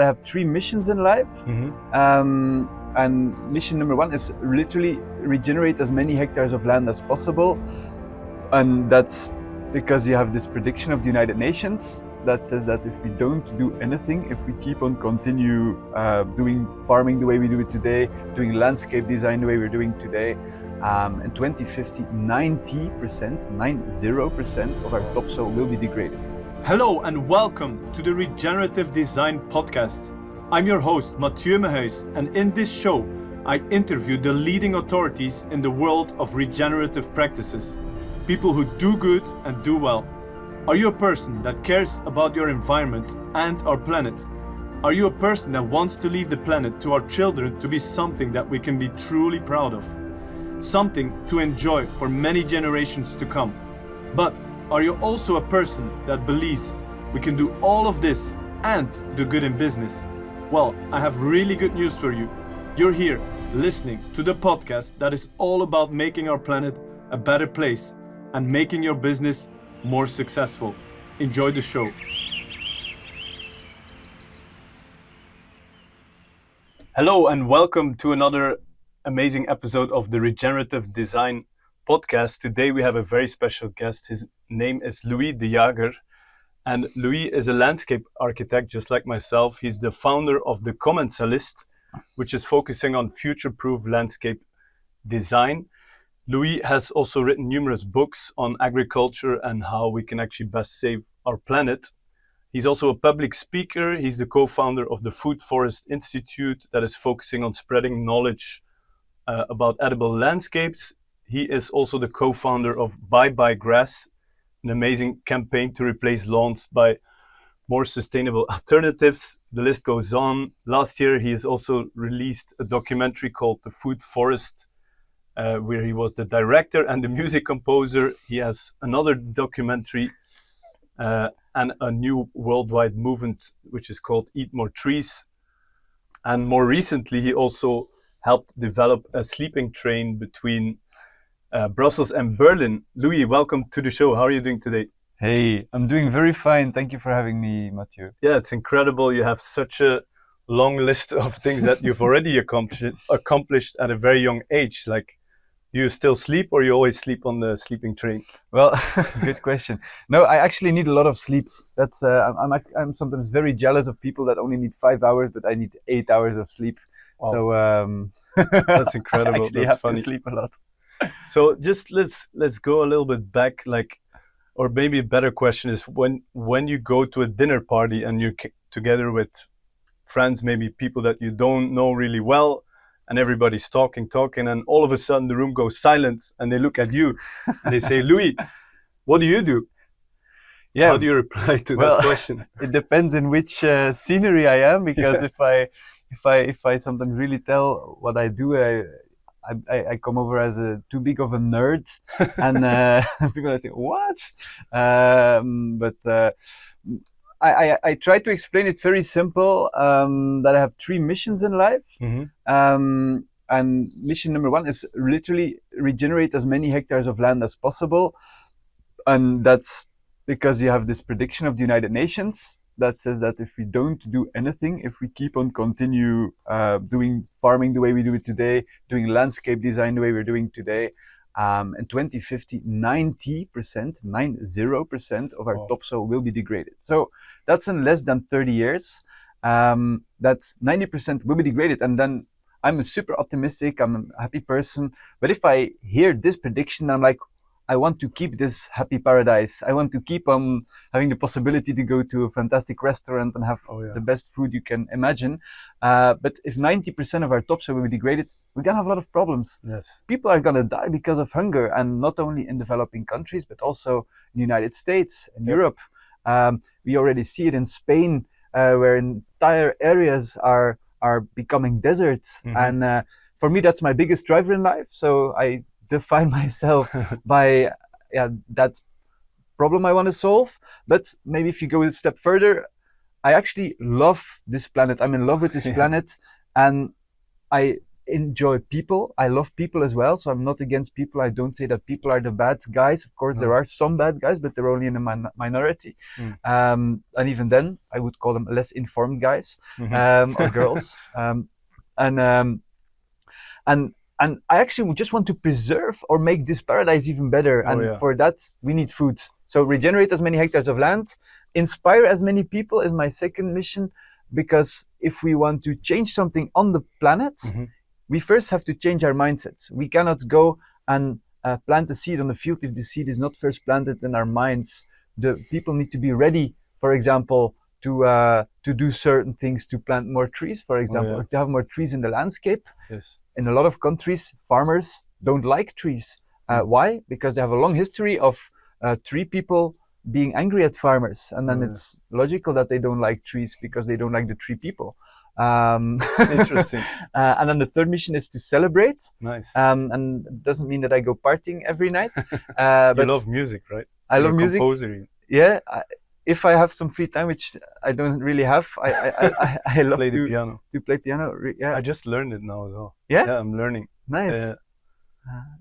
have three missions in life. And mission number one is literally regenerate as many hectares of land as possible. And that's because you have this prediction of the United Nations that says that if we don't do anything, if we keep on continue doing farming the way we do it today, doing landscape design the way we're doing today, in 2050, 90% of our topsoil will be degraded. Hello and welcome to the Regenerative Design Podcast. I'm your host, Mathieu Mehuis, and in this show, I interview the leading authorities in the world of regenerative practices, people who do good and do well. Are you a person that cares about your environment and our planet? Are you a person that wants to leave the planet to our children to be something that we can be truly proud of? Something to enjoy for many generations to come. But are you also a person that believes we can do all of this and do good in business? Well, I have really good news for you. You're here listening to the podcast that is all about making our planet a better place and making your business more successful. Enjoy the show. Hello and welcome to another amazing episode of the Regenerative Design Podcast. Today we have a very special guest. His name is Dejaegher, and Louis is a landscape architect just like myself. He's the founder of the Commensalist, which is focusing on future-proof landscape design. Louis has also written numerous books on agriculture and how we can actually best save our planet. He's also a public speaker. He's the co-founder of the Food Forest Institute that is focusing on spreading knowledge about edible landscapes. He is also the co-founder of Bye Bye Grass, an amazing campaign to replace lawns by more sustainable alternatives. The list goes on. Last year, he has also released a documentary called The Food Forest, where he was the director and the music composer. He has another documentary and a new worldwide movement, which is called Eat More Trees. And more recently, he also helped develop a sleeping train between Brussels and Berlin. Louis, welcome to the show. How are you doing today? Hey, I'm doing very fine. Thank you for having me, Mathieu. Yeah, it's incredible. You have such a long list of things that you've already accomplished at a very young age. Like, do you still sleep or you always sleep on the sleeping train? Well, good question. No, I actually need a lot of sleep. That's I'm sometimes very jealous of people that only need 5 hours, but I need 8 hours of sleep. Wow. So that's incredible. I actually that's have funny. to sleep a lot. So just let's go a little bit back, like, or maybe a better question is when you go to a dinner party and you're together with friends, maybe people that you don't know really well, and everybody's talking, and all of a sudden the room goes silent and they look at you and they say, Louis, what do you do? Yeah. How do you reply to that question? It depends in which scenery I am, because if I sometimes really tell what I do, I come over as too big of a nerd, and people are saying, what? But I try to explain it very simple, that I have three missions in life. And mission number one is literally regenerate as many hectares of land as possible. And that's because you have this prediction of the United Nations that says that if we don't do anything, if we keep on continue doing farming the way we do it today, doing landscape design the way we're doing today, in 2050, 90% of our topsoil will be degraded. So that's in less than 30 years. That's 90% will be degraded. And then I'm a super optimistic, I'm a happy person. But if I hear this prediction, I'm like, I want to keep this happy paradise. I want to keep on having the possibility to go to a fantastic restaurant and have the best food you can imagine. But if 90% of our topsoil will be degraded, we're gonna have a lot of problems. Yes. People are gonna die because of hunger, and not only in developing countries, but also in the United States and Europe. We already see it in Spain, where entire areas are becoming deserts. And for me, that's my biggest driver in life. So I define myself by that problem I want to solve. But maybe if you go a step further, I actually love this planet. I'm in love with this planet, and I enjoy people. I love people as well, so I'm not against people. I don't say that people are the bad guys. Of course, there are some bad guys, but they're only in a minority. And even then, I would call them less informed guys or girls. And I actually just want to preserve or make this paradise even better. And for that, we need food. So regenerate as many hectares of land, inspire as many people is my second mission. Because if we want to change something on the planet, we first have to change our mindsets. We cannot go and plant a seed on the field if the seed is not first planted in our minds. The people need to be ready, for example, to do certain things, to plant more trees, for example, or to have more trees in the landscape. Yes. In a lot of countries, farmers don't like trees. Why? Because they have a long history of tree people being angry at farmers, and then it's logical that they don't like trees because they don't like the tree people. Interesting. And then the third mission is to celebrate. Nice. And it doesn't mean that I go partying every night. You but love music, right? I love music. Composer. Yeah. If I have some free time, which I don't really have, I love play the piano. To play piano. Yeah. I just learned it now as well. Yeah. Yeah, I'm learning. Nice.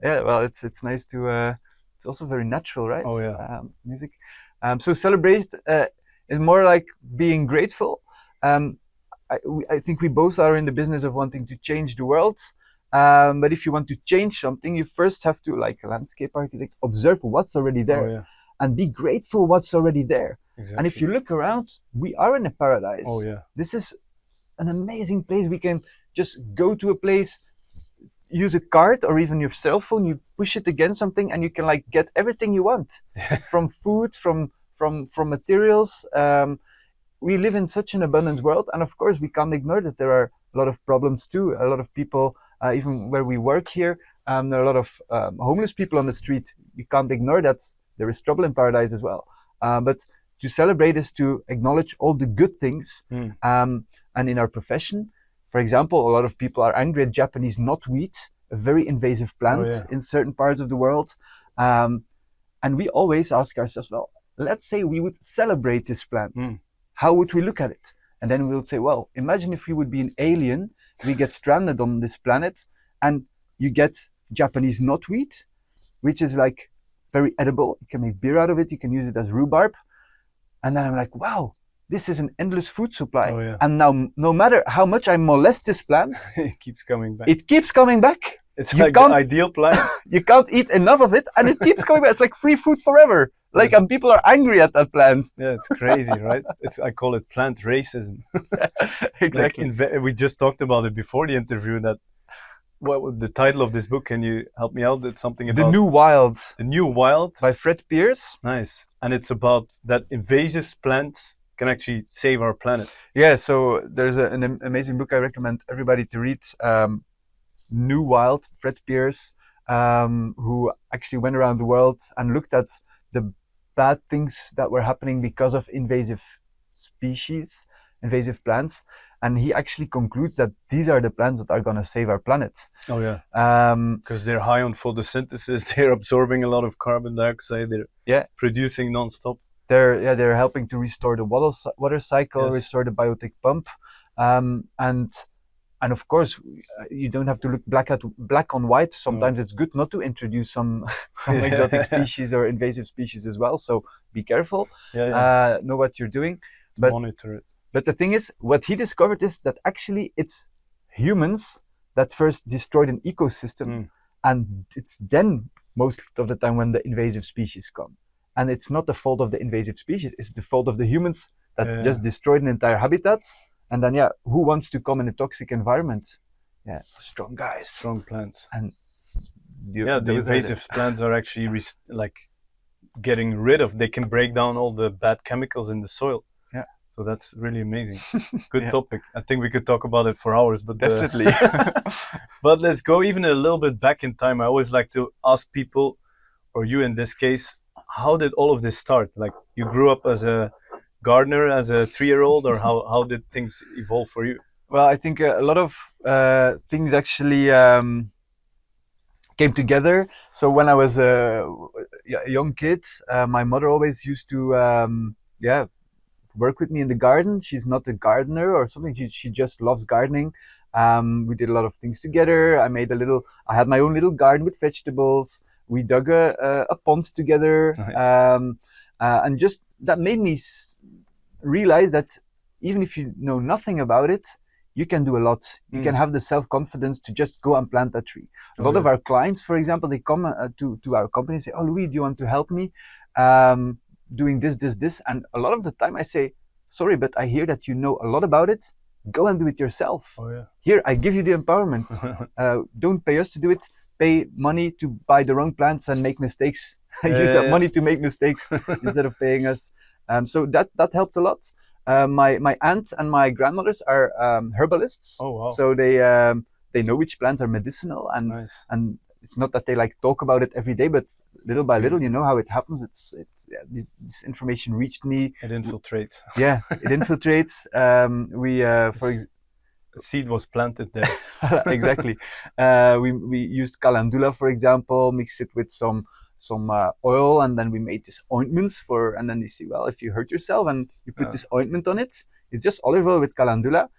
Yeah. Well, it's nice to. It's also very natural, right? Oh yeah. Music. So celebrate is more like being grateful. I think we both are in the business of wanting to change the world. But if you want to change something, you first have to, like a landscape architect, observe what's already there and be grateful what's already there. Exactly. And if you look around, we are in a paradise. Oh yeah. This is an amazing place. We can just go to a place, use a card or even your cell phone, you push it against something and you can like get everything you want from food, from materials. We live in such an abundant world, and of course we can't ignore that there are a lot of problems too. A lot of people, even where we work here, there are a lot of homeless people on the street. We can't ignore that there is trouble in paradise as well. But to celebrate is to acknowledge all the good things. And in our profession, for example, a lot of people are angry at Japanese knotweed, a very invasive plant in certain parts of the world. And we always ask ourselves, well, let's say we would celebrate this plant. How would we look at it? And then we would say, well, imagine if we would be an alien, we get stranded on this planet, and you get Japanese knotweed, which is like very edible. You can make beer out of it. You can use it as rhubarb. And then I'm like, wow, this is an endless food supply. And now, no matter how much I molest this plant, it keeps coming back. It keeps coming back. It's like the ideal plant. You can't eat enough of it, and it keeps coming back. It's like free food forever. Like, and people are angry at that plant. Yeah, it's crazy, right? I call it plant racism. Exactly. Like we just talked about it before the interview. That what the title of this book? Can you help me out? It's something about The New Wild. The New Wild by Fred Pierce. Nice, and it's about that invasive plants can actually save our planet. Yeah, so there's an amazing book I recommend everybody to read. New Wild, Fred Pierce, who actually went around the world and looked at the bad things that were happening because of invasive species, invasive plants, and he actually concludes that these are the plants that are going to save our planet. Oh yeah, because they're high on photosynthesis, they're absorbing a lot of carbon dioxide, they're producing non-stop. They're helping to restore the water cycle, restore the biotic pump, and of course, you don't have to look black on white. Sometimes it's good not to introduce some exotic species or invasive species as well. So be careful. Know what you're doing. But monitor it. But the thing is, what he discovered is that actually it's humans that first destroyed an ecosystem, and it's then most of the time when the invasive species come. And it's not the fault of the invasive species; it's the fault of the humans that just destroyed an entire habitat. And then, who wants to come in a toxic environment? Yeah, strong guys. Strong plants. And the invasive plants are actually like getting rid of, they can break down all the bad chemicals in the soil. Yeah. So that's really amazing. Good topic. I think we could talk about it for hours, but definitely. But let's go even a little bit back in time. I always like to ask people, or you in this case, how did all of this start? Like, you grew up as a gardener as a 3-year-old, or how did things evolve for you? Well, I think a lot of things actually came together. So when I was a young kid, my mother always used to work with me in the garden. She's not a gardener or something. She just loves gardening. We did a lot of things together. I had my own little garden with vegetables. We dug a pond together. Nice. And just that made me realize that even if you know nothing about it, you can do a lot. You can have the self-confidence to just go and plant that tree. A lot of our clients, for example, they come to our company and say, "Oh, Louis, do you want to help me doing this?" And a lot of the time I say, "Sorry, but I hear that you know a lot about it. Go and do it yourself. Here, I give you the empowerment. Don't pay us to do it. Pay money to buy the wrong plants and make mistakes. Use that money to make mistakes instead of paying us." So that helped a lot. My aunt and my grandmothers are herbalists. Oh, wow. So they know which plants are medicinal, and it's not that they like talk about it every day, but little by little, you know how it happens. This information reached me. It infiltrates. Yeah, it infiltrates. The seed was planted there. Exactly. We used calendula, for example, mixed it with some oil, and then we made these ointments and then you see, well, if you hurt yourself and you put this ointment on it, it's just olive oil with calendula.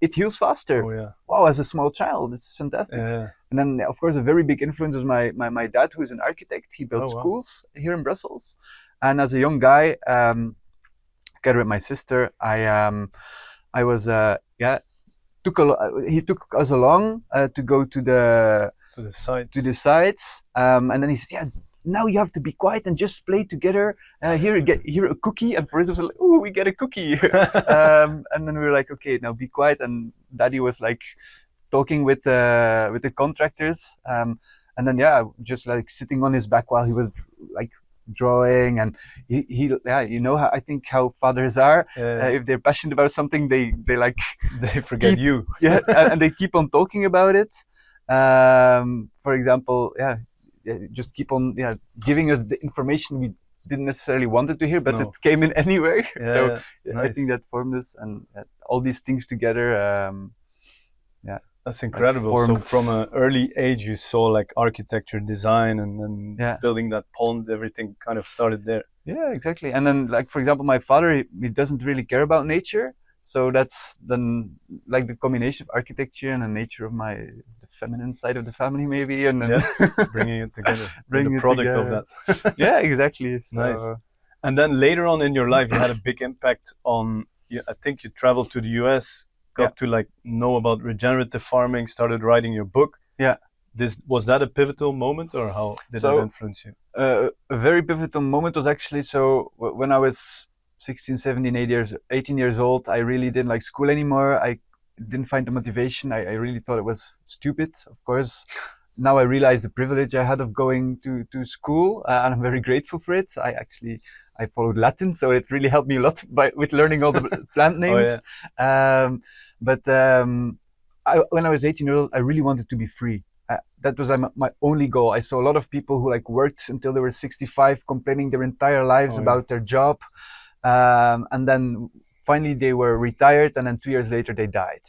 It heals faster. Oh, yeah. Wow, as a small child, it's fantastic. Yeah. And then, of course, a very big influence was my dad, who is an architect. He built schools here in Brussels. And as a young guy, together with my sister, I was he took us along to go to the sites, and then he said, "Yeah, now you have to be quiet and just play together. Here a cookie." And for instance, like, "Oh, we get a cookie." And then we were like, "Okay, now be quiet." And Daddy was like talking with the contractors, and then just like sitting on his back while he was like drawing. And he you know how I think how fathers are. If they're passionate about something, they like they forget you. Yeah, and they keep on talking about it. For example, just keep on giving us the information we didn't necessarily wanted to hear, but it came in anyway. So nice. I think that formed us, and all these things together. That's incredible. So from an early age, you saw like architecture, design, and then building that pond. Everything kind of started there. Yeah, exactly. And then, like for example, my father, he doesn't really care about nature. So that's then like the combination of architecture and the nature of the feminine side of the family, maybe, and then bringing it together, bringing the product of that. Yeah, exactly. So, nice. And then later on in your life, you had a big impact on. I think you traveled to the US, got to like know about regenerative farming, started writing your book. Yeah. Was that a pivotal moment, or how did that influence you? A very pivotal moment was actually when I was 16, 17, 18 years old, I really didn't like school anymore. I didn't find the motivation. I really thought it was stupid. Of course, now I realize the privilege I had of going to school, and I'm very grateful for it. I followed Latin, so it really helped me a lot with learning all the plant names. When I was 18 years old, I really wanted to be free. That was my only goal. I saw a lot of people who like worked until they were 65, complaining their entire lives about their job. And then finally they were retired, and then 2 years later they died.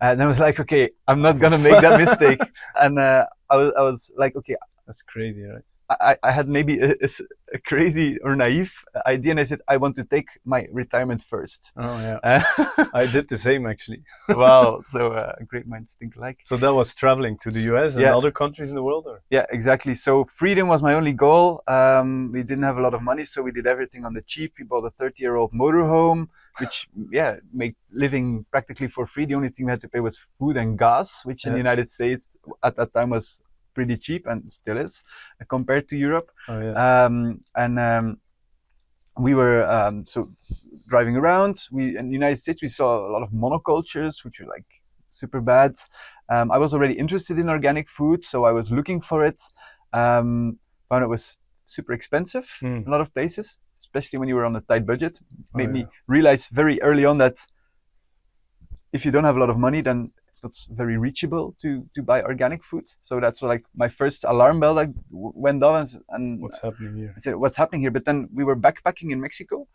And I was like, okay, I'm not gonna make that mistake. And I was like, okay, that's crazy, right? I had maybe a crazy or naive idea, and I said I want to take my retirement first. Oh yeah, I did the same actually. Wow, so great minds think alike. So that was traveling to the US and other countries in the world, or? Yeah, exactly. So freedom was my only goal. We didn't have a lot of money, so we did everything on the cheap. We bought a 30-year-old motorhome, which made living practically for free. The only thing we had to pay was food and gas, which in the United States at that time was pretty cheap, and still is, compared to Europe. We were driving around. In the United States, we saw a lot of monocultures, which were like super bad. I was already interested in organic food, so I was looking for it. Found it was super expensive in a lot of places, especially when you were on a tight budget. Made me realize very early on that if you don't have a lot of money, then it's not very reachable to buy organic food. So that's like my first alarm bell that went off, and what's happening here? I said, what's happening here? But then we were backpacking in Mexico,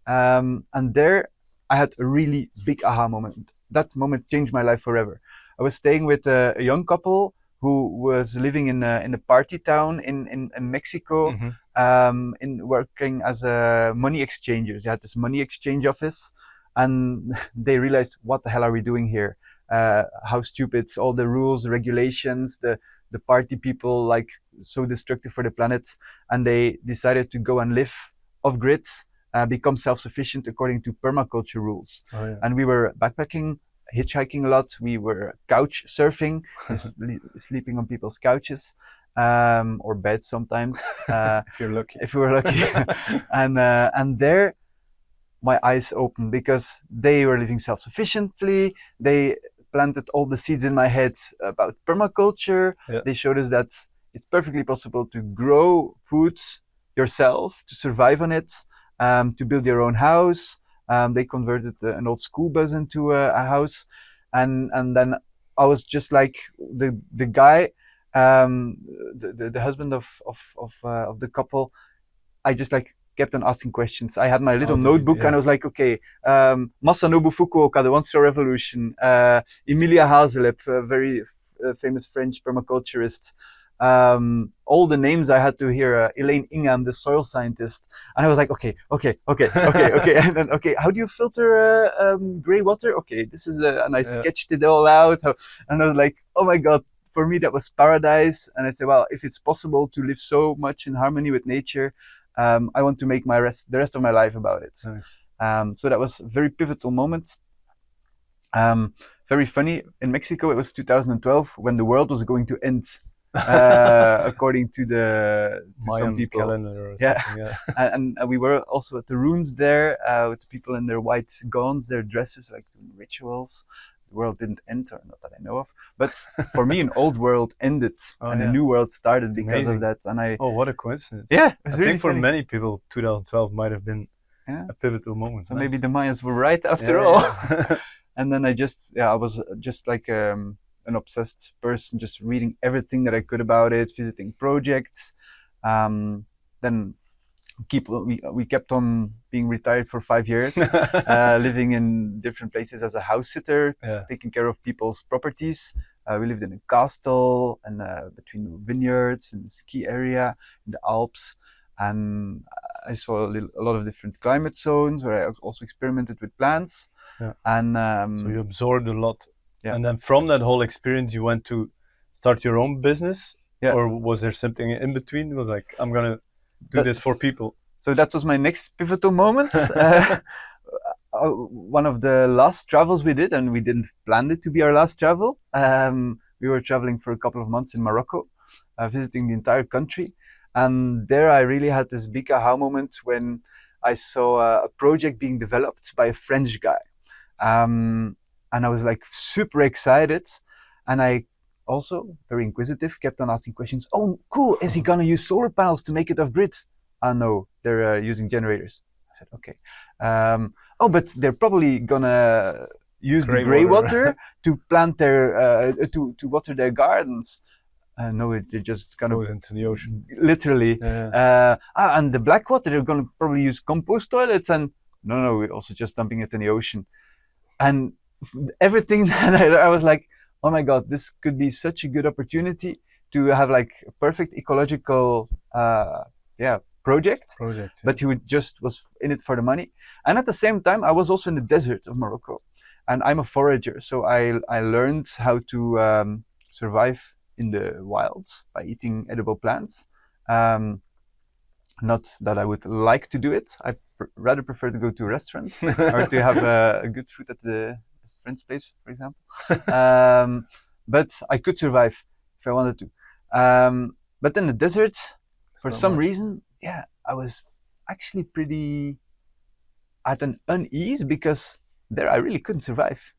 and there I had a really big aha moment. That moment changed my life forever. I was staying with a young couple who was living in a party town in Mexico. in working as a money exchangers. They had this money exchange office, and they realized, what the hell are we doing here? How stupid! All the rules, the regulations, the party people, like, so destructive for the planet. And they decided to go and live off grids, become self-sufficient according to permaculture rules. Oh, yeah. And we were backpacking, hitchhiking a lot. We were couch surfing, sleeping on people's couches, or beds sometimes, If you're lucky. if we were lucky. And there my eyes opened, because they were living self-sufficiently. They planted all the seeds in my head about permaculture. Yeah. They showed us that it's perfectly possible to grow foods yourself, to survive on it, to build your own house. They converted an old school bus into a house, and then I was just like the guy, the husband of the couple. I just like kept on asking questions. I had my little notebook, and I was like, okay, Masanobu Fukuoka, the One Straw Revolution, Emilia Hazelip, a very famous French permaculturist. All the names I had to hear, Elaine Ingham, the soil scientist. And I was like, okay. And then, okay, how do you filter gray water? Okay, this is and I sketched it all out. And I was like, oh my God, for me, that was paradise. And I said, well, if it's possible to live so much in harmony with nature, I want to make the rest of my life about it. Nice. So that was a very pivotal moment. Very funny. In Mexico, it was 2012 when the world was going to end, according to some people. Calendar or something, And we were also at the ruins there, with the people in their white gowns, their dresses, like rituals. The world didn't end, or not that I know of. But for me, an old world ended, and a new world started because of that. And what a coincidence! Yeah, I think for many people, 2012 might have been a pivotal moment. So maybe the Mayans were right after all. And then I was just like an obsessed person, just reading everything that I could about it, visiting projects. Then we kept on being retired for 5 years, living in different places as a house sitter, taking care of people's properties. We lived in a castle, and between vineyards and ski area in the Alps. And I saw a lot of different climate zones where I also experimented with plants. And so you absorbed a lot. And then from that whole experience, you went to start your own business? Or was there something in between? It was like, I'm going to do this for people. So that was my next pivotal moment. One of the last travels we did, and we didn't plan it to be our last travel. We were traveling for a couple of months in Morocco, visiting the entire country. And there I really had this big aha moment when I saw a project being developed by a French guy. And I was like super excited. And I also, very inquisitive, kept on asking questions. Oh, cool. Is he going to use solar panels to make it off grid? No, they're using generators. I said, okay. But they're probably going to use the gray water to plant their, to water their gardens. No, they're just kind goes into the ocean. Literally. And the black water, they're going to probably use compost toilets. And no, we're also just dumping it in the ocean. And everything that I was like, oh my God, this could be such a good opportunity to have like a perfect ecological project. But he was in it for the money. And at the same time, I was also in the desert of Morocco, and I'm a forager. So I learned how to survive in the wilds by eating edible plants. Not that I would like to do it. I rather prefer to go to a restaurant or to have a good food at the friend's place, for example. But I could survive if I wanted to. But in the desert, for some reason, I was actually pretty at an unease, because there I really couldn't survive.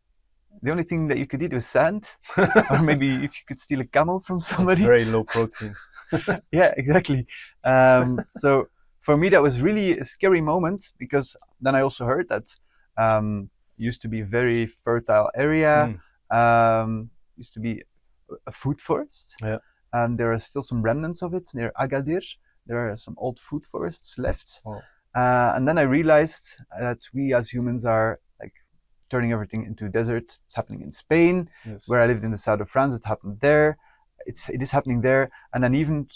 The only thing that you could eat was sand, or maybe if you could steal a camel from somebody. That's very low protein. Yeah, exactly. So for me, that was really a scary moment, because then I also heard that used to be a very fertile area, used to be a food forest. And there are still some remnants of it near Agadir. There are some old food forests left. And then I realized that we as humans are like turning everything into desert. It's happening in Spain, where I lived in the south of France. It happened there. it is happening there. And then even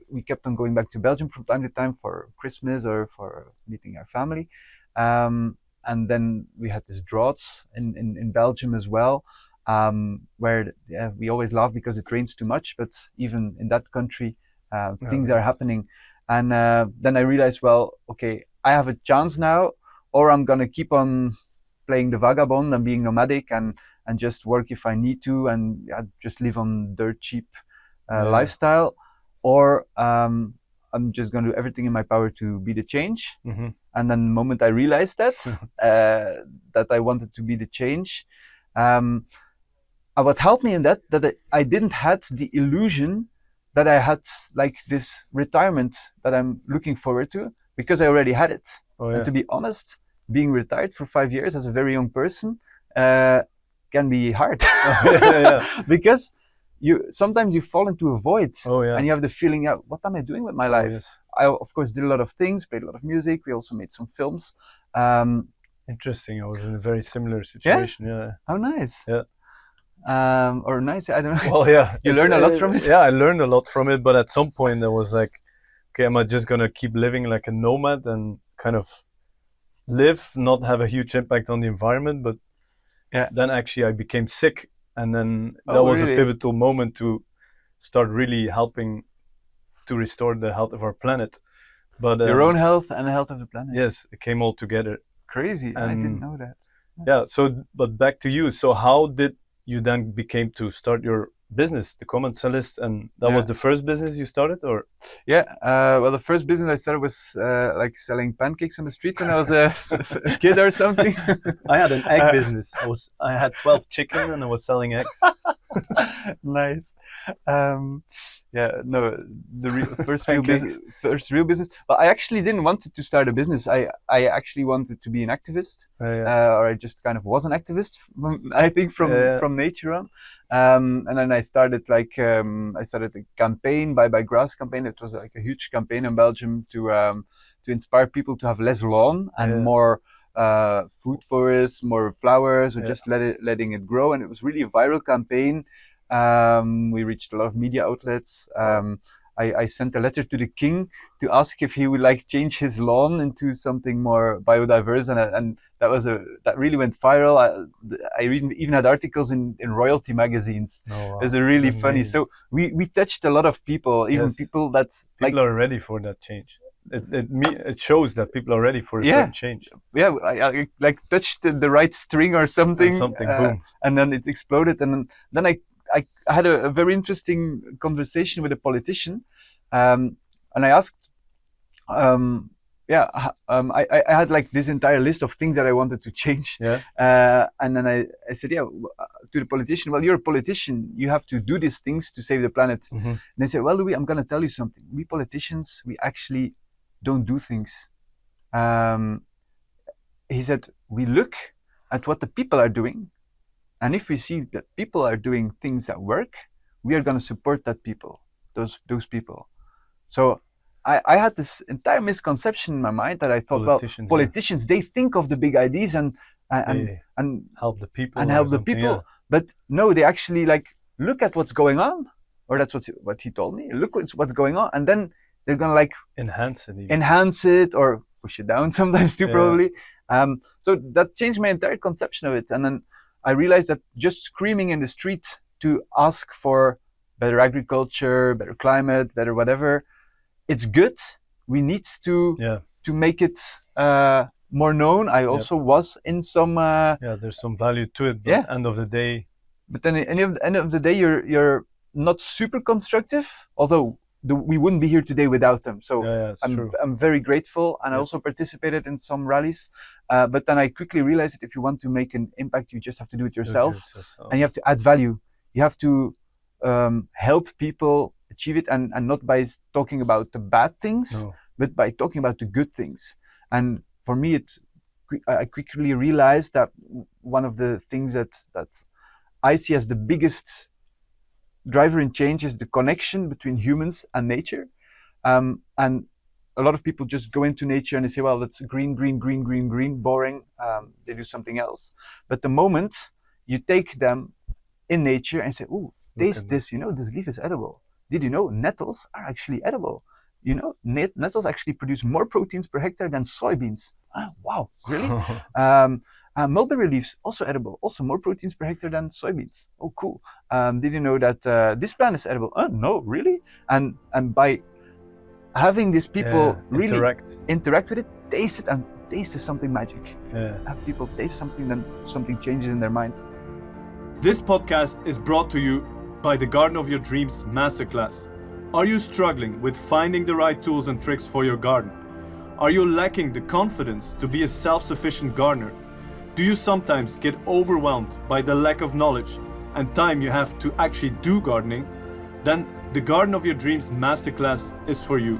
we kept on going back to Belgium from time to time for Christmas or for meeting our family. And then we had these droughts in Belgium as well, where we always laugh because it rains too much, but even in that country, things are happening. And then I realized, well, okay, I have a chance now, or I'm gonna keep on playing the vagabond and being nomadic and just work if I need to and just live on dirt cheap lifestyle, or I'm just gonna do everything in my power to be the change. Mm-hmm. And then the moment I realized that that I wanted to be the change, what helped me in that I didn't had the illusion that I had like this retirement that I'm looking forward to, because I already had it. And to be honest, being retired for 5 years as a very young person can be hard. Because sometimes you fall into a void and you have the feeling, what am I doing with my life? Yes. I of course did a lot of things, played a lot of music. We also made some films. Interesting. I was in a very similar situation. Yeah. How nice. Yeah. Or nice, I don't know. Well, yeah. You learn a lot from it. Yeah, I learned a lot from it, but at some point I was like, okay, am I just gonna keep living like a nomad and kind of live, not have a huge impact on the environment? But then actually I became sick, and then that was a pivotal moment to start really helping to restore the health of our planet. But your own health and the health of the planet. Yes, it came all together. Crazy. I didn't know that. Yeah. So, but back to you. So how did you then became to start your business, the Commensalist, and that was the first business you started, or? Well, the first business I started was like selling pancakes on the street when I was a kid or something. I had an egg business. I had 12 chickens and I was selling eggs. Nice. The first real business. Well, I actually didn't want to start a business. I actually wanted to be an activist, or I just kind of was an activist. I think from nature on. And then I started a campaign, Bye Bye Grass campaign. It was like a huge campaign in Belgium to inspire people to have less lawn and more food forests, more flowers, or just letting it grow. And it was really a viral campaign. We reached a lot of media outlets. I sent a letter to the king to ask if he would like change his lawn into something more biodiverse, and that really went viral. I even had articles in royalty magazines. Oh, wow. It was really funny. So we touched a lot of people, even people that people are ready for that change. It shows that people are ready for a certain change. Yeah, I like touched the right string or something, boom, and then it exploded, and then I had a very interesting conversation with a politician, and I asked, I had like this entire list of things that I wanted to change, and then I said, to the politician, well, you're a politician, you have to do these things to save the planet. Mm-hmm. And they said, well, Louis, I'm going to tell you something. We politicians, we actually don't do things. He said, we look at what the people are doing. And if we see that people are doing things that work, we are going to support those people. So I had this entire misconception in my mind that I thought, politicians, they think of the big ideas and help the people. But no, they actually like look at what's going on, or that's what he told me. Look at what's going on, and then they're going to like enhance it or push it down sometimes too, probably. So that changed my entire conception of it. And then I realized that just screaming in the street to ask for better agriculture, better climate, better whatever, it's good. We need to make it more known. I also was in some. There's some value to it. But at the end of the day. But then at the end of the day, you're not super constructive. Although we wouldn't be here today without them. So I'm very grateful, and I also participated in some rallies. But then I quickly realized that if you want to make an impact, you just have to do it yourself, and you have to add value. You have to help people achieve it, and not by talking about the bad things, but by talking about the good things. And for me, I quickly realized that one of the things that I see as the biggest driver in change is the connection between humans and nature. And a lot of people just go into nature and they say, well, that's green, boring. They do something else. But the moment you take them in nature and say, oh, taste this, this leaf is edible. Did you know nettles are actually edible? Nettles actually produce more proteins per hectare than soybeans. Wow, really? Mulberry leaves, also edible, also more proteins per hectare than soybeans. Oh, cool. Did you know that this plant is edible? No, really? And by having these people really interact with it, taste it, and taste is something magic. Have people taste something, then something changes in their minds. This podcast is brought to you by the Garden of Your Dreams Masterclass. Are you struggling with finding the right tools and tricks for your garden? Are you lacking the confidence to be a self-sufficient gardener? Do you sometimes get overwhelmed by the lack of knowledge and time you have to actually do gardening? Then the Garden of Your Dreams Masterclass is for you.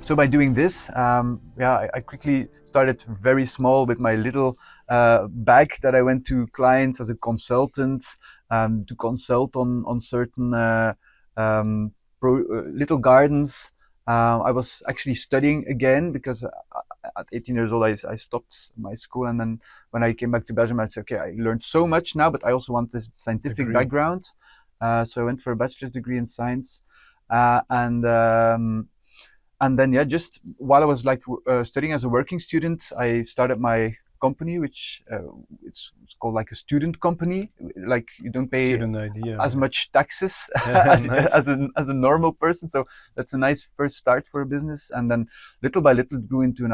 So by doing this, I quickly started very small with my little bag that I went to clients as a consultant to consult on certain little gardens. I was actually studying again because at 18 years old I stopped my school, and then when I came back to Belgium I said, okay, I learned so much now, but I also want this scientific background. So I went for a bachelor's degree in science, and then just while I was studying as a working student, I started my company, which it's called like a student company. Like you don't pay as much taxes as a normal person, so that's a nice first start for a business. And then little by little grew into an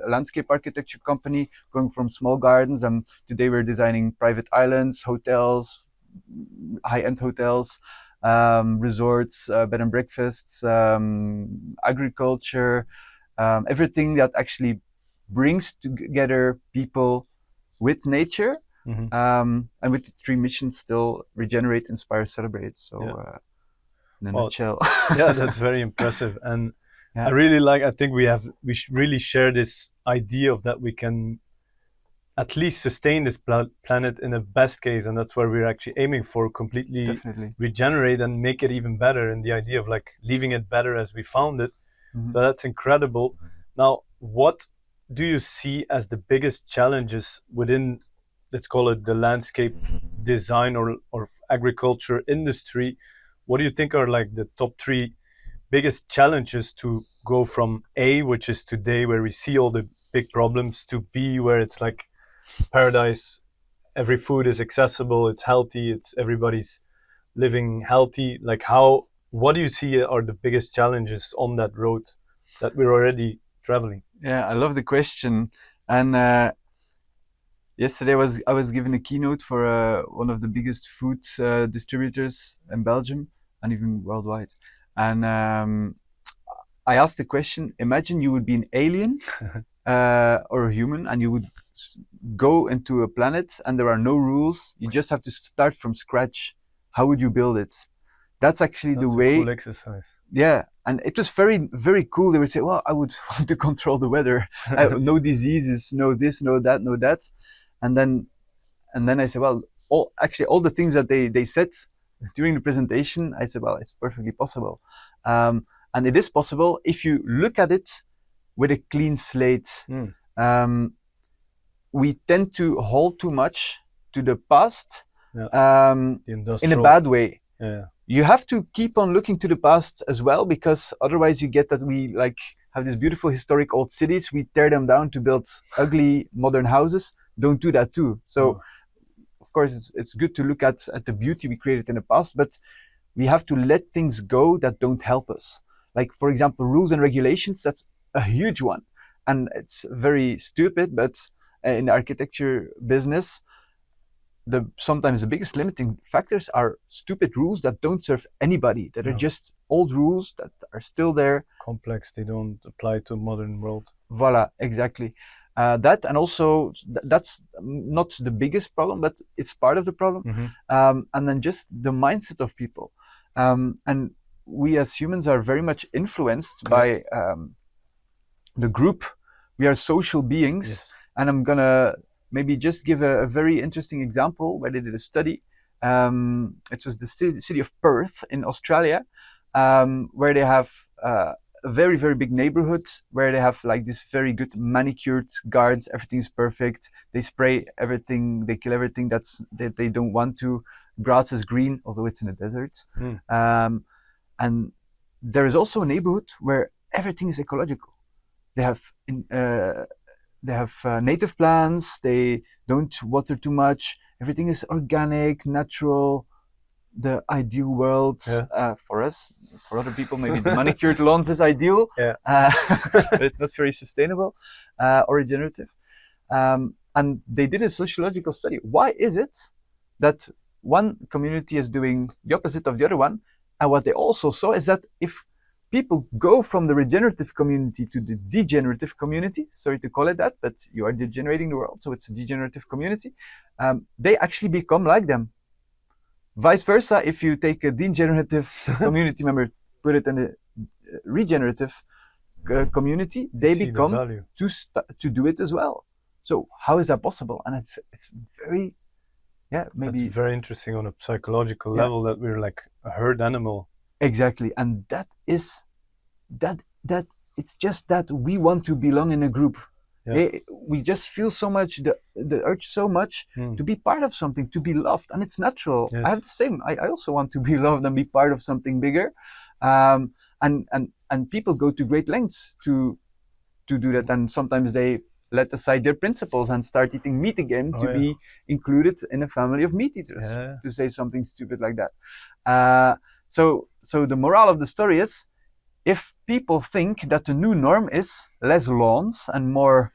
landscape architecture company, going from small gardens, and today we're designing private islands, hotels, high-end hotels, resorts, bed and breakfasts, agriculture, everything that actually brings together people with nature, and with the three missions still: regenerate, inspire, celebrate. So in a nutshell. Yeah, that's very impressive. And I really I think we really share this idea of that we can at least sustain this planet in the best case, and that's where we're actually aiming for, completely regenerate and make it even better, and the idea of leaving it better as we found it. So that's incredible. Now, what do you see as the biggest challenges within, let's call it, the landscape design or agriculture industry? What do you think are the top 3 biggest challenges to go from A, which is today where we see all the big problems, to B, where it's paradise, every food is accessible, it's healthy, it's everybody's living healthy? What do you see are the biggest challenges on that road that we're already traveling? Yeah, I love the question. And yesterday I was given a keynote for one of the biggest food distributors in Belgium and even worldwide. And I asked the question: imagine you would be an alien or a human, and you would go into a planet and there are no rules. You just have to start from scratch. How would you build it? That's actually the way. That's a cool exercise. Yeah, and it was very, very cool. They would say, well, I would want to control the weather. No diseases, no this, no that, no that. And then I said, well, all the things that they said during the presentation, I said, well, it's perfectly possible. And it is possible if you look at it with a clean slate. We tend to hold too much to the past, in a bad way. You have to keep on looking to the past as well, because otherwise you get that we have these beautiful historic old cities, we tear them down to build ugly modern houses. Don't do that too. So of course it's good to look at the beauty we created in the past, but we have to let things go that don't help us. Like, for example, rules and regulations, that's a huge one. And it's very stupid, but in the architecture business, sometimes the biggest limiting factors are stupid rules that don't serve anybody, that are just old rules that are still there. Complex, they don't apply to modern world. Voila, exactly. That, and also that's not the biggest problem, but it's part of the problem. And then just the mindset of people. And we as humans are very much influenced by the group. We are social beings. And I'm gonna maybe just give a very interesting example where they did a study. It was the city of Perth in Australia, where they have very, very big neighborhood where they have like this very good manicured gardens. Everything is perfect. They spray everything. They kill everything that they don't want to. Grass is green, although it's in a desert. And there is also a neighborhood where everything is ecological. They have native plants. They don't water too much. Everything is organic, natural. The ideal world for us. For other people, maybe the manicured lawns is ideal. But it's not very sustainable or regenerative. And they did a sociological study. Why is it that one community is doing the opposite of the other one? And what they also saw is that if people go from the regenerative community to the degenerative community, sorry to call it that, but you are degenerating the world, so it's a degenerative community, they actually become like them. Vice versa, if you take a degenerative community member, put it in a regenerative community, they become to do it as well. So how is that possible? And it's very, maybe it's very interesting on a psychological level that we're like a herd animal. Exactly, and that is that it's just that we want to belong in a group. We just feel so much the urge so much to be part of something, to be loved, and it's natural. I have the same. I also want to be loved and be part of something bigger, and people go to great lengths to do that, and sometimes they let aside their principles and start eating meat again to be included in a family of meat eaters, to say something stupid like that. So the moral of the story is, if people think that the new norm is less lawns and more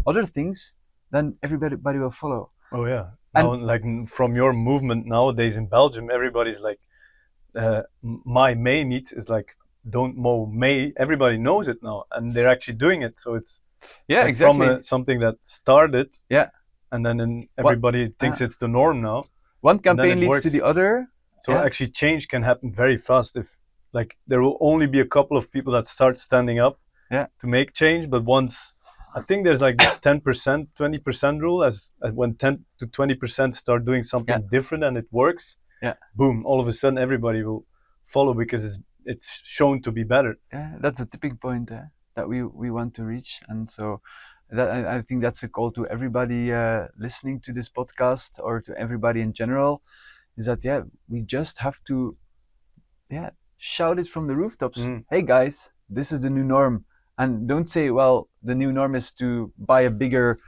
other things, then everybody will follow. Oh yeah. Now, like from your movement nowadays in Belgium, everybody's like, my May meat is like, don't mow May. Everybody knows it now, and they're actually doing it. So it's like exactly from something that started, and then everybody thinks it's the norm now. One campaign leads to the other. So actually, change can happen very fast. If like there will only be a couple of people that start standing up to make change, but once I think there's like this 10%, 20% rule, as when 10 to 20% start doing something different and it works, boom, all of a sudden everybody will follow because it's shown to be better. That's a tipping point that we want to reach, and so that I think that's a call to everybody listening to this podcast, or to everybody in general, is that we just have to shout it from the rooftops. Hey guys, this is the new norm. And don't say, well, the new norm is to buy a bigger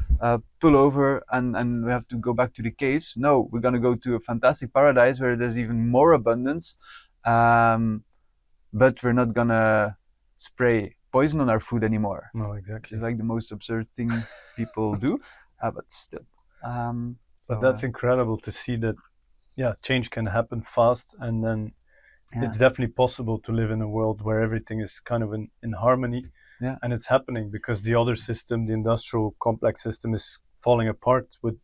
pullover and we have to go back to the caves. No, we're going to go to a fantastic paradise where there's even more abundance, but we're not going to spray poison on our food anymore. No, exactly. It's like the most absurd thing people do, but still. But that's incredible to see that, change can happen fast, and then it's definitely possible to live in a world where everything is kind of in harmony. And it's happening because the other system, the industrial complex system, is falling apart with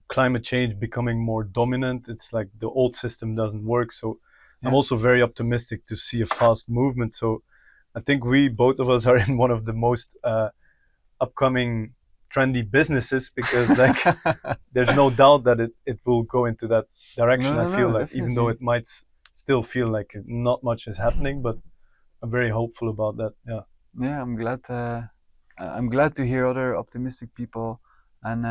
climate change becoming more dominant. It's like the old system doesn't work. So I'm also very optimistic to see a fast movement. So I think both of us are in one of the most upcoming trendy businesses, because like there's no doubt that it will go into that direction. I feel like, even though it might still feel like not much is happening, but I'm very hopeful about that. I'm glad to hear other optimistic people, and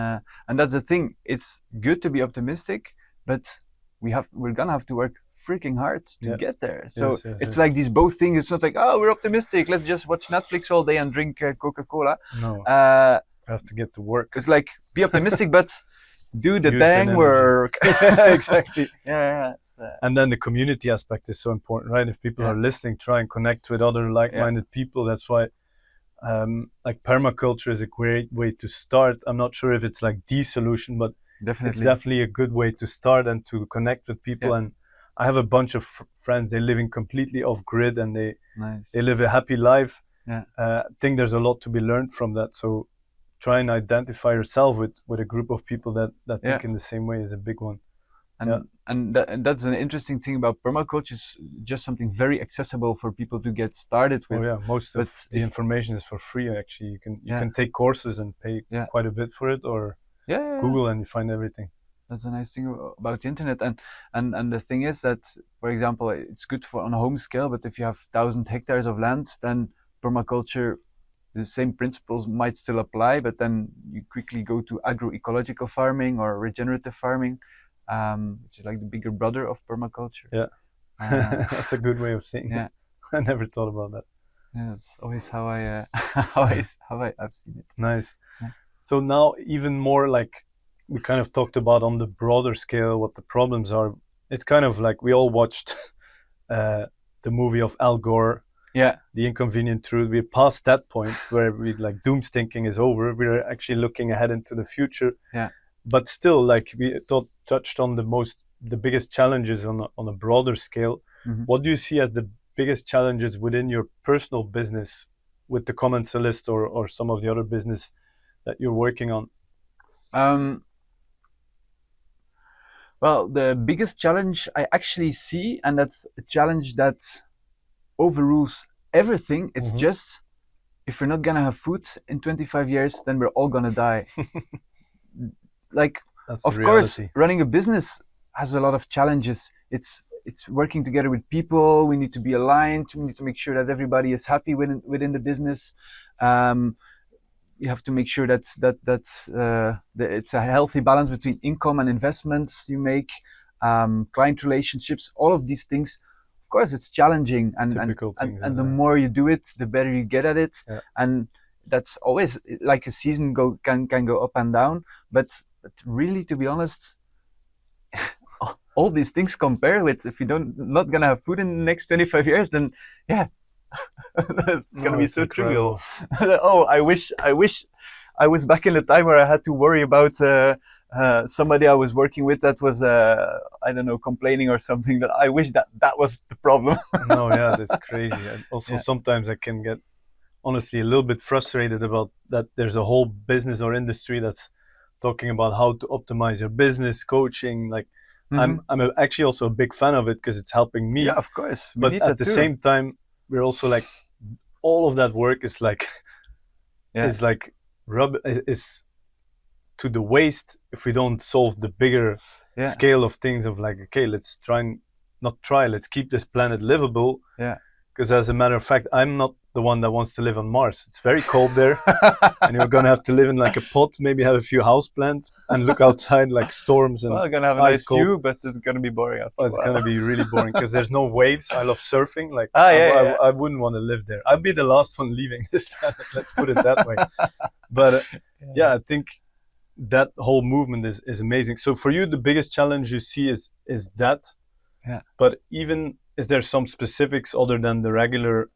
that's the thing. It's good to be optimistic, but we're gonna have to work freaking hard to get there. So it's like these both things. It's not like, oh, we're optimistic, let's just watch Netflix all day and drink Coca-Cola. No, we have to get to work. It's like, be optimistic, but do the dang work. Exactly. And then the community aspect is so important, right? If people are listening, try and connect with other like-minded people. That's why like permaculture is a great way to start. I'm not sure if it's like the solution, but it's definitely a good way to start and to connect with people. And I have a bunch of friends, they living completely off grid, and they live a happy life. I think there's a lot to be learned from that. So try and identify yourself with a group of people that think in the same way is a big one. And that's an interesting thing about permaculture. Is just something very accessible for people to get started with. Most of the information is for free. Actually, you can take courses and pay quite a bit for it, or Google and you find everything. That's a nice thing about the internet. And the thing is that, for example, it's good for on a home scale, but if you have 1,000 hectares of land, then permaculture, the same principles might still apply, but then you quickly go to agroecological farming or regenerative farming, which is like the bigger brother of permaculture. Yeah. That's a good way of saying it. I never thought about that. Yeah, it's always how I I've seen it. Nice. Yeah. So now even more like we kind of talked about on the broader scale what the problems are. It's kind of like we all watched the movie of Al Gore. Yeah. The Inconvenient Truth. We're past that point where we like doomstinking is over. We're actually looking ahead into the future. Yeah. But still, like we touched on the biggest challenges on a broader scale. Mm-hmm. What do you see as the biggest challenges within your personal business with the commensalist or some of the other business that you're working on? Well, the biggest challenge I actually see, and that's a challenge that overrules everything. It's just, if we're not gonna have food in 25 years, then we're all gonna die. Like, that's of course, running a business has a lot of challenges. It's working together with people. We need to be aligned. We need to make sure that everybody is happy within the business. You have to make sure that it's a healthy balance between income and investments you make, client relationships, all of these things. Of course, it's challenging, and the more you do it, the better you get at it. Yeah. And that's always like a season can go up and down. But really, to be honest, all these things compare with if you not gonna have food in the next 25 years, then yeah. It's gonna be so trivial. Oh, I wish I was back in the time where I had to worry about somebody I was working with that was I don't know, complaining or something. That I wish that was the problem. No, yeah, that's crazy. And also sometimes I can get honestly a little bit frustrated about that. There's a whole business or industry that's talking about how to optimize your business, coaching, like. I'm actually also a big fan of it because it's helping me. Yeah, of course. But at the same time, we're also like, all of that work is like, is like is to the waste if we don't solve the bigger scale of things. Of like, okay, let's let's keep this planet livable. Yeah. Because as a matter of fact, I'm not the one that wants to live on Mars. It's very cold there, and you're gonna have to live in like a pot, maybe have a few houseplants, and look outside like storms and. Well, I'm gonna have a nice view, but it's gonna be boring. It's gonna be really boring because there's no waves. I love surfing. Like I wouldn't want to live there. I'd be the last one leaving this planet. Let's put it that way. But I think that whole movement is amazing. So for you, the biggest challenge you see is that. Yeah. But even. Is there some specifics other than the regular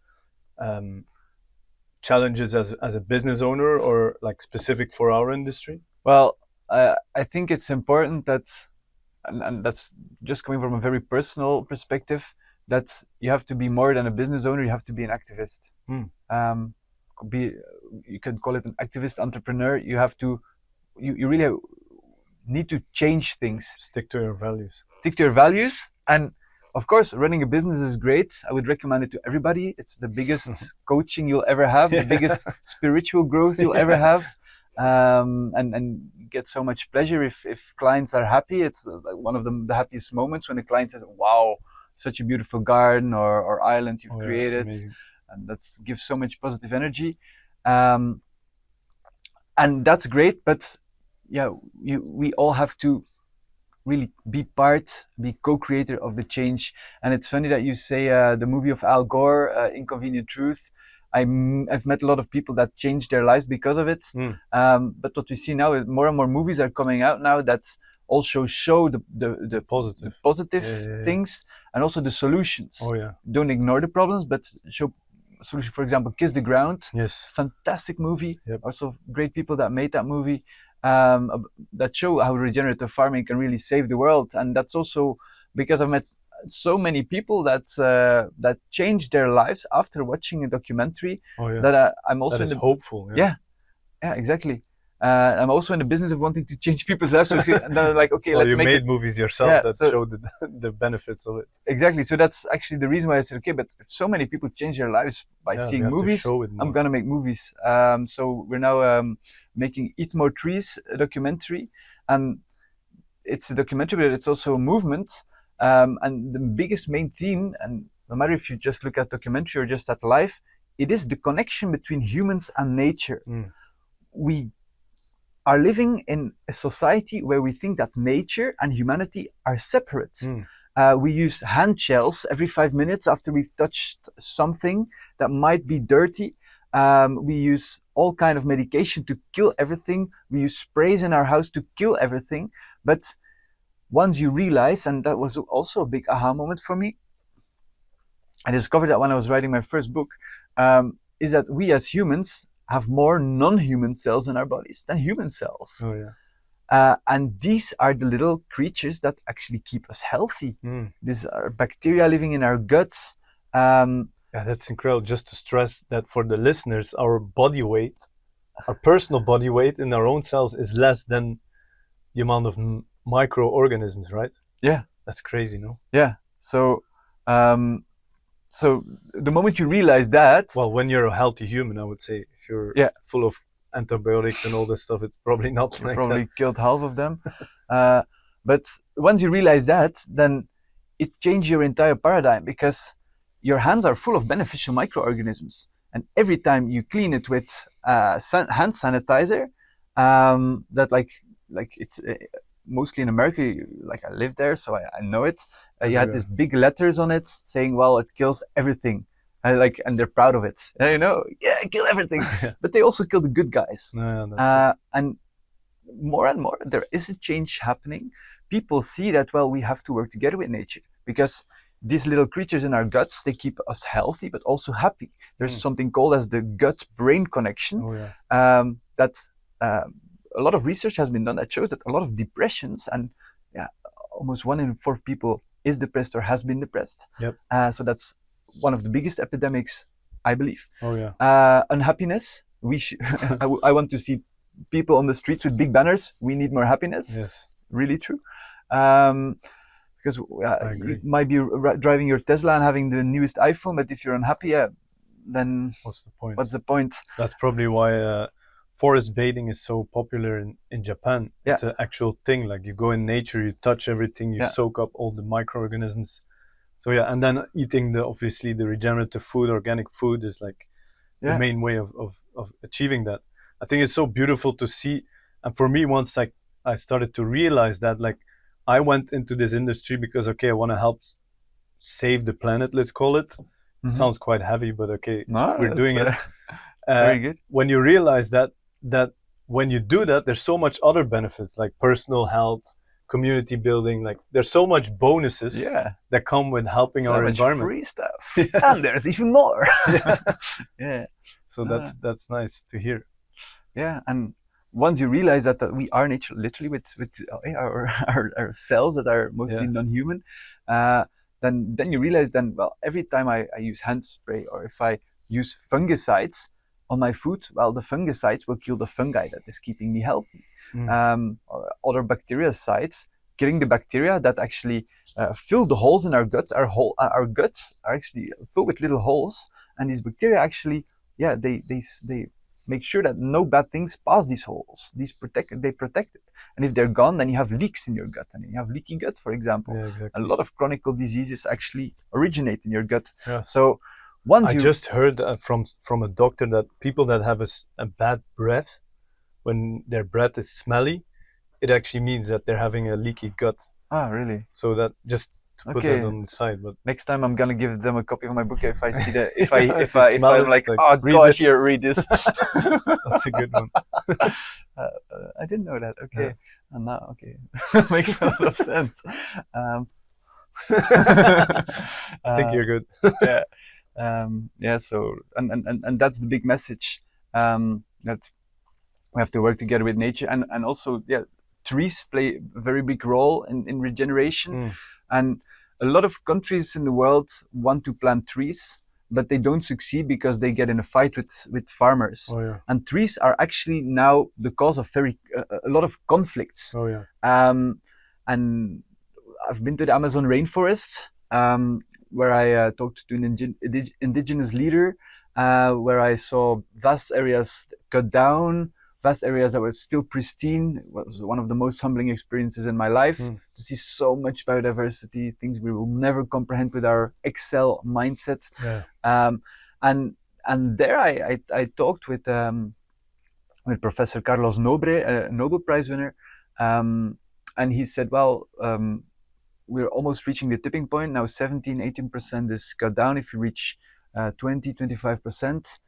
challenges as a business owner or like specific for our industry? Well, I think it's important that, and that's just coming from a very personal perspective, that you have to be more than a business owner, you have to be an activist. You can call it an activist entrepreneur. You have to, you really need to change things. Stick to your values. And of course, running a business is great. I would recommend it to everybody. It's the biggest coaching you'll ever have, the biggest spiritual growth you'll ever have, and you get so much pleasure if clients are happy. It's one of the happiest moments when the client says, "Wow, such a beautiful garden or island you've created," and that gives so much positive energy, and that's great. But we all have to really be co-creator of the change. And it's funny that you say the movie of Al Gore, Inconvenient Truth. I've met a lot of people that changed their lives because of it. But what we see now is more and more movies are coming out now that also show the positive things and also the solutions. Don't ignore the problems, but show solution. For example, Kiss the Ground. Yes. Fantastic movie. Yep. Also great people that made that movie. That show how regenerative farming can really save the world, and that's also because I've met so many people that changed their lives after watching a documentary. That I'm also hopeful. Yeah, exactly. I'm also in the business of wanting to change people's lives. So then I'm like, okay, let's make made movies yourself that show the benefits of it. Exactly. So that's actually the reason why I said, okay, but if so many people change their lives by seeing movies, I'm gonna make movies. So we're now making Eat More Trees, a documentary, and it's a documentary, but it's also a movement. And the biggest main theme, and no matter if you just look at documentary or just at life, it is the connection between humans and nature. We are living in a society where we think that nature and humanity are separate. We use hand shells every 5 minutes after we've touched something that might be dirty. We use all kind of medication to kill everything. We use sprays in our house to kill everything. But once you realize, and that was also a big aha moment for me, I discovered that when I was writing my first book, is that we as humans have more non-human cells in our bodies than human cells. Oh, yeah. And these are the little creatures that actually keep us healthy. These are bacteria living in our guts. Yeah, that's incredible. Just to stress that for the listeners, our body weight, our personal body weight in our own cells is less than the amount of microorganisms, right? Yeah. That's crazy, no? Yeah. So the moment you realize that... Well, when you're a healthy human, I would say, if you're full of antibiotics and all this stuff, it's probably not like probably that. Killed half of them. But once you realize that, then it changes your entire paradigm, because your hands are full of beneficial microorganisms. And every time you clean it with hand sanitizer, that like it's mostly in America, like I live there, so I know it. You had these big letters on it saying, well, it kills everything. And they're proud of it. Kill everything. But they also kill the good guys. And more, there is a change happening. People see that, well, we have to work together with nature, because these little creatures in our guts, they keep us healthy, but also happy. There's something called as the gut-brain connection. That a lot of research has been done that shows that a lot of depressions, and almost 1 in 4 people is depressed or has been depressed. So that's one of the biggest epidemics, I believe. Unhappiness. I want to see people on the streets with big banners. We need more happiness. Yes. Really true. Because you might be driving your Tesla and having the newest iPhone, but if you're unhappy, then what's the point? What's the point? That's probably why forest bathing is so popular in Japan. It's an actual thing. Like, you go in nature, you touch everything, you soak up all the microorganisms. So and then eating obviously the regenerative food, organic food is like the main way of achieving that. I think it's so beautiful to see. And for me, once I started to realize that, like, I went into this industry because, I want to help save the planet, let's call it. It sounds quite heavy, but we're doing it. Very good. When you realize that when you do that, there's so much other benefits, like personal health, community building. Like, there's so much bonuses that come with helping our environment. Free stuff. And there's even more. So that's nice to hear. Yeah, and once you realize that we are nature, literally with our cells that are mostly non-human, then you realize, every time I use hand spray, or if I use fungicides on my food, the fungicides will kill the fungi that is keeping me healthy. Or other bactericides, killing the bacteria that actually fill the holes in our guts. Our guts are actually filled with little holes, and these bacteria actually, they make sure that no bad things pass these holes. They protect it. And if they're gone, then you have leaks in your gut, and you have leaky gut, for example. A lot of chronic diseases actually originate in your gut. So I just heard from a doctor that people that have a bad breath, when their breath is smelly, it actually means that they're having a leaky gut. Ah, really? So that, just to put that on the side. But next time I'm gonna give them a copy of my book if I see that. If I'm like, oh gosh, here, read this. That's a good one. I didn't know that. Okay, and now makes a lot of sense. I think you're good. So and that's the big message, that we have to work together with nature, and also trees play a very big role in regeneration. And a lot of countries in the world want to plant trees, but they don't succeed because they get in a fight with farmers. And trees are actually now the cause of a lot of conflicts. And I've been to the Amazon rainforest, where I talked to an indigenous leader, where I saw vast areas cut down vast areas that were still pristine. It was one of the most humbling experiences in my life to see so much biodiversity, things we will never comprehend with our Excel mindset. And there I talked with Professor Carlos Nobre, a Nobel Prize winner, and he said, well, we're almost reaching the tipping point now. 17-18% is cut down. If you reach 20-25%,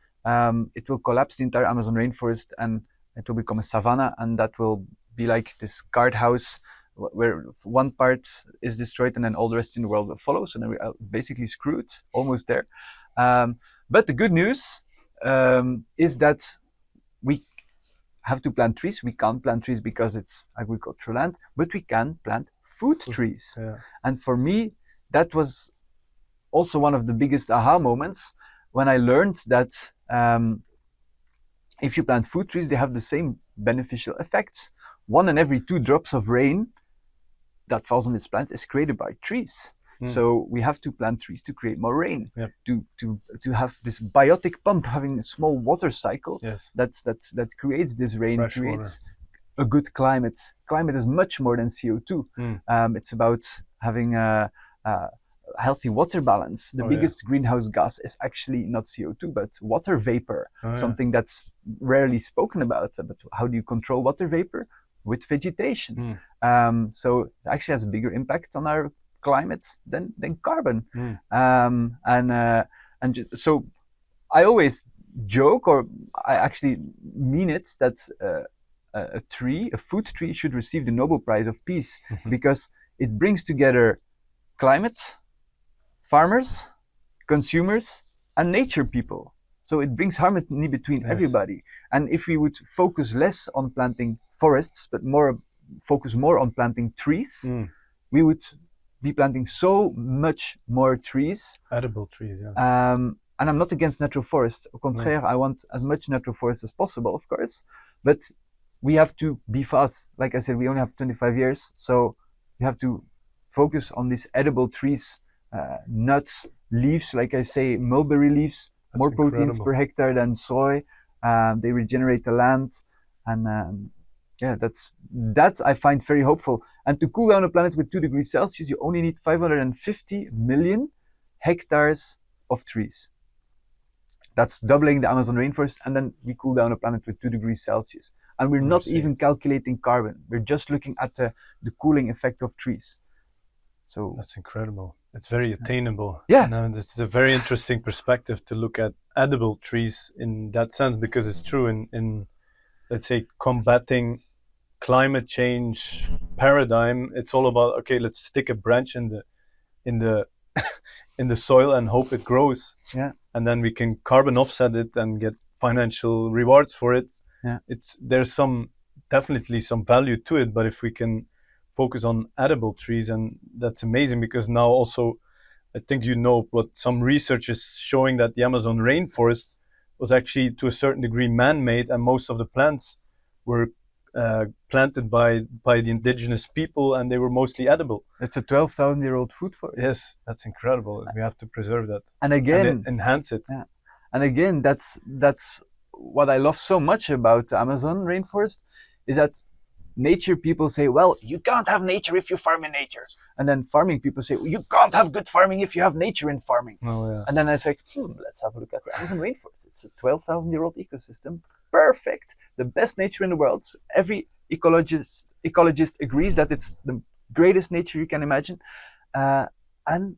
it will collapse the entire Amazon rainforest and it will become a savanna, and that will be like this card house where one part is destroyed and then all the rest in the world will follow. So then we are basically screwed, almost there. But the good news is that we have to plant trees. We can't plant trees because it's agricultural land, but we can plant food trees. And for me, that was also one of the biggest aha moments when I learned that if you plant food trees, they have the same beneficial effects. 1 in every 2 drops of rain that falls on this plant is created by trees. So we have to plant trees to create more rain, to have this biotic pump, having a small water cycle that creates this rain, fresh creates water. A good climate. Climate is much more than CO2. It's about having a healthy water balance. The biggest greenhouse gas is actually not CO2, but water vapor, something that's rarely spoken about. But how do you control water vapor? With vegetation. So it actually has a bigger impact on our climate than carbon. So I always joke, or I actually mean it, that a food tree should receive the Nobel Prize of Peace because it brings together climate, farmers, consumers, and nature people. So it brings harmony between everybody. And if we would focus less on planting forests, but focus more on planting trees, we would be planting so much more trees. Edible trees, and I'm not against natural forests. Au contraire, I want as much natural forest as possible, of course. But we have to be fast. Like I said, we only have 25 years. So we have to focus on these edible trees, nuts, leaves, like I say, mulberry leaves, more proteins per hectare than soy. They regenerate the land. And that I find very hopeful. And to cool down a planet with 2 degrees Celsius, you only need 550 million hectares of trees. That's doubling the Amazon rainforest, and then we cool down a planet with 2 degrees Celsius. And we're not even calculating carbon. We're just looking at the cooling effect of trees. So that's incredible. It's very attainable. Yeah. This is a very interesting perspective to look at edible trees in that sense, because it's true in let's say combating climate change paradigm. It's all about, okay, let's stick a branch in the in the soil and hope it grows. And then we can carbon offset it and get financial rewards for it. There's definitely some value to it, but if we can focus on edible trees, and that's amazing, because now also I think what some research is showing, that the Amazon rainforest was actually to a certain degree man-made, and most of the plants were planted by the indigenous people, and they were mostly edible. It's a 12,000-year-old food forest. Yes, that's incredible. We have to preserve that. And again, enhance it. And again, that's what I love so much about the Amazon rainforest, is that nature people say, well, you can't have nature if you farm in nature. And then farming people say, well, you can't have good farming if you have nature in farming. And then I say, let's have a look at the Amazon rainforest. It's a 12,000-year-old ecosystem. Perfect. The best nature in the world. So every ecologist agrees that it's the greatest nature you can imagine. And it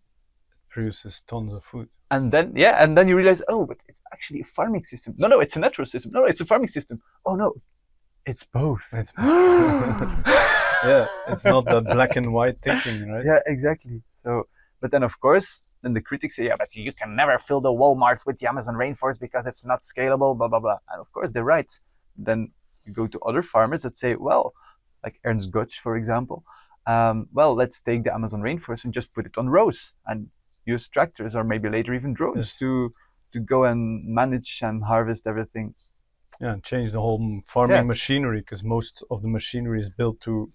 produces tons of food. And then you realize, oh, but it's actually a farming system. No, it's a natural system. No, it's a farming system. Oh no, it's both. It's not that black and white thinking, right? Yeah, exactly. So, but then of course, then the critics say, but you can never fill the Walmart with the Amazon rainforest because it's not scalable, blah, blah, blah. And of course, they're right. Then you go to other farmers that say, well, like Ernst Gotsch, for example, let's take the Amazon rainforest and just put it on rows and use tractors, or maybe later even drones to go and manage and harvest everything. Yeah, and change the whole farming machinery, because most of the machinery is built to,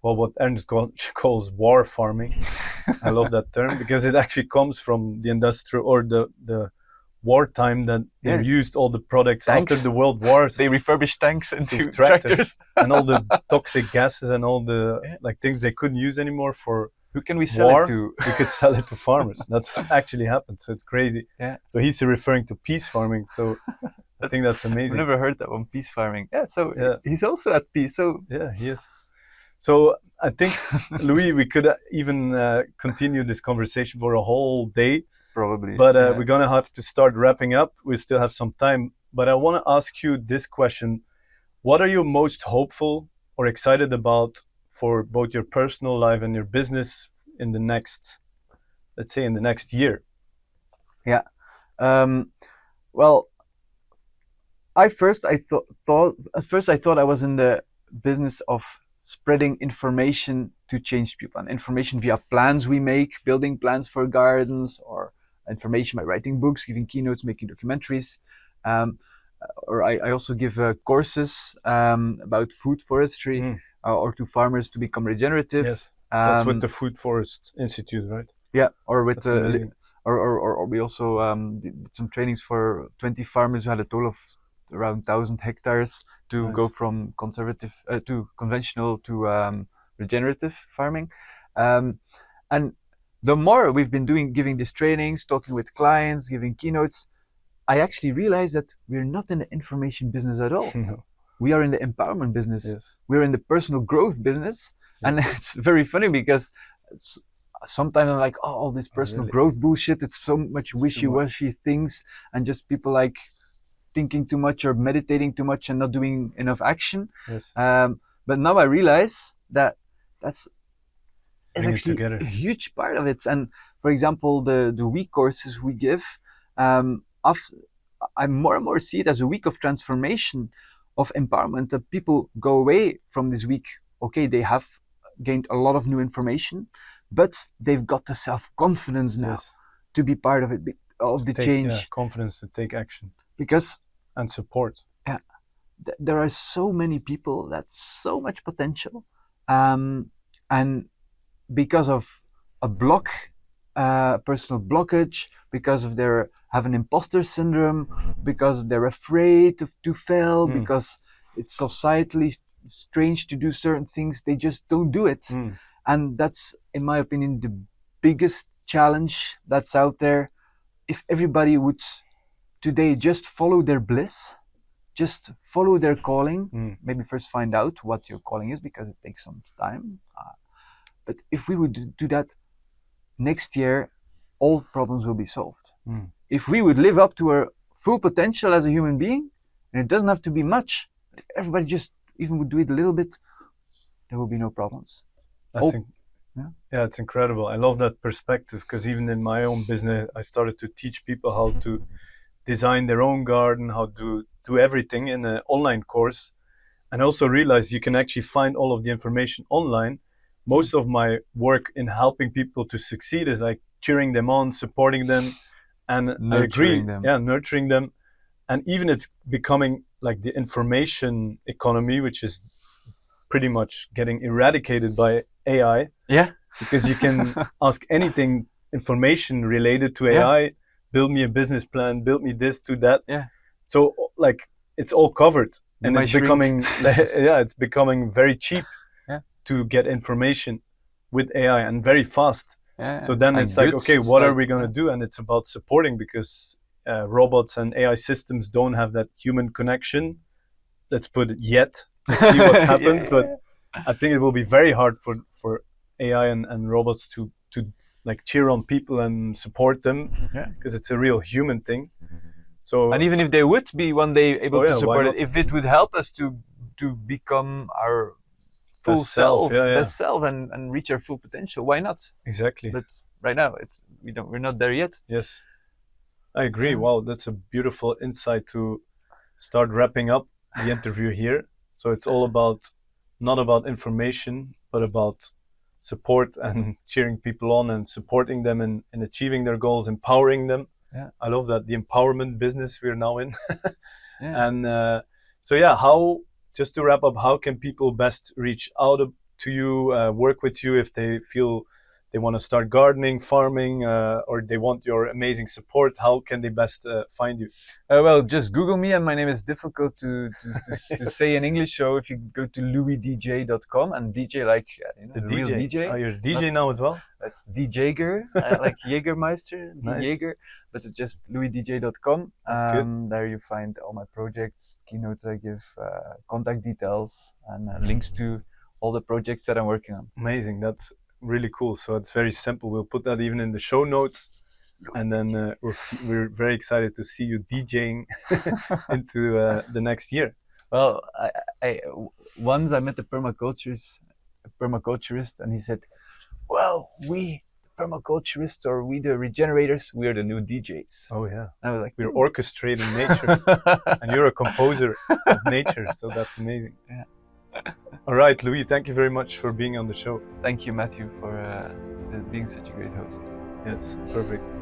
what Ernst Gotsch calls war farming. I love that term, because it actually comes from the industrial, or the wartime that they used all the products tanks. After the world wars. They refurbished tanks into tractors and all the toxic gases and all the like things they couldn't use anymore for who can we sell war. It to? We could sell it to farmers. That's actually happened. So it's crazy. Yeah. So he's referring to peace farming. So I think that's amazing. I've never heard that one, peace farming. Yeah. So he's also at peace. So yeah, he is. So I think, Louis, we could even continue this conversation for a whole day. Probably. But we're going to have to start wrapping up. We still have some time. But I want to ask you this question. What are you most hopeful or excited about for both your personal life and your business in the next, let's say, in the next year? Yeah. Well, at first I thought I was in the business of spreading information to change people, and information via plans we make, building plans for gardens, or information by writing books, giving keynotes, making documentaries. Or I also give courses about food forestry or to farmers to become regenerative. Yes, that's with the Food Forest Institute, right? Yeah, or with or we also did some trainings for 20 farmers who had a total of around 1,000 hectares to go from conservative to conventional to regenerative farming. And the more we've been giving these trainings, talking with clients, giving keynotes, I actually realized that we're not in the information business at all. No. We are in the empowerment business. Yes. We're in the personal growth business. Yeah. And it's very funny because sometimes I'm like, oh, all this personal growth bullshit, it's so much wishy-washy things, and just people like thinking too much or meditating too much and not doing enough action. Yes. But now I realize that that's actually together. A huge part of it. And for example, the week courses we give, I more and more see it as a week of transformation, of empowerment, that people go away from this week. Okay, they have gained a lot of new information, but they've got the self-confidence now to be part of it, of the change. Yeah, confidence to take action. And support. Yeah, there are so many people, that's so much potential, and because of a personal blockage, because of their have an imposter syndrome, because they're afraid to fail, because it's societally strange to do certain things, they just don't do it. And that's, in my opinion, the biggest challenge that's out there. If everybody would today just follow their bliss, just follow their calling, maybe first find out what your calling is, because it takes some time. But if we would do that, next year, all problems will be solved. If we would live up to our full potential as a human being, and it doesn't have to be much, if everybody just even would do it a little bit, there will be no problems. Yeah, it's incredible. I love that perspective, because even in my own business, I started to teach people how to design their own garden, how to do everything in an online course, and also realized you can actually find all of the information online. Most of my work in helping people to succeed is like cheering them on, supporting them, and nurturing them. And even it's becoming like the information economy, which is pretty much getting eradicated by AI. Yeah. Because you can ask anything information related to AI, build me a business plan, build me this, do that. Yeah. So like it's all covered, and it's becoming it's becoming very cheap to get information with AI, and very fast. So then it's like, okay, what are we going to do? And it's about supporting, because robots and AI systems don't have that human connection. Let's put it yet. Let's see what happens. But I think it will be very hard for AI and robots to like cheer on people and support them, because it's a real human thing. So, and even if they would be one day able to support it, if it would help us to become our full self, best self, and reach our full potential, why not? Exactly. But right now we're not there yet. Yes, I agree. Wow, that's a beautiful insight to start wrapping up the interview here. So it's all about, not about information, but about support and cheering people on and supporting them in achieving their goals, empowering them. I love that, the empowerment business we're now in. And how, just to wrap up, how can people best reach out to you, work with you if they feel they want to start gardening, farming, or they want your amazing support, how can they best find you? Well, just Google me, and my name is difficult to say in English. So if you go to louisdj.com, and DJ like The real DJ. Oh, you're a DJ now as well? That's Dejaegher, like Jägermeister, Nice. Dejaegher, but it's just louisdj.com. That's good. There you find all my projects, keynotes I give, contact details, and links to all the projects that I'm working on. Amazing. That's really cool. So it's very simple. We'll put that even in the show notes, and then we're very excited to see you DJing into the next year. Well, once I met a permaculturist, and he said, "Well, we the permaculturists, or we the regenerators, we are the new DJs." Oh yeah. I was like, we're orchestrating nature, and you're a composer of nature, so that's amazing. Yeah. All right, Louis, thank you very much for being on the show. Thank you, Matthew, for being such a great host. Yes, perfect.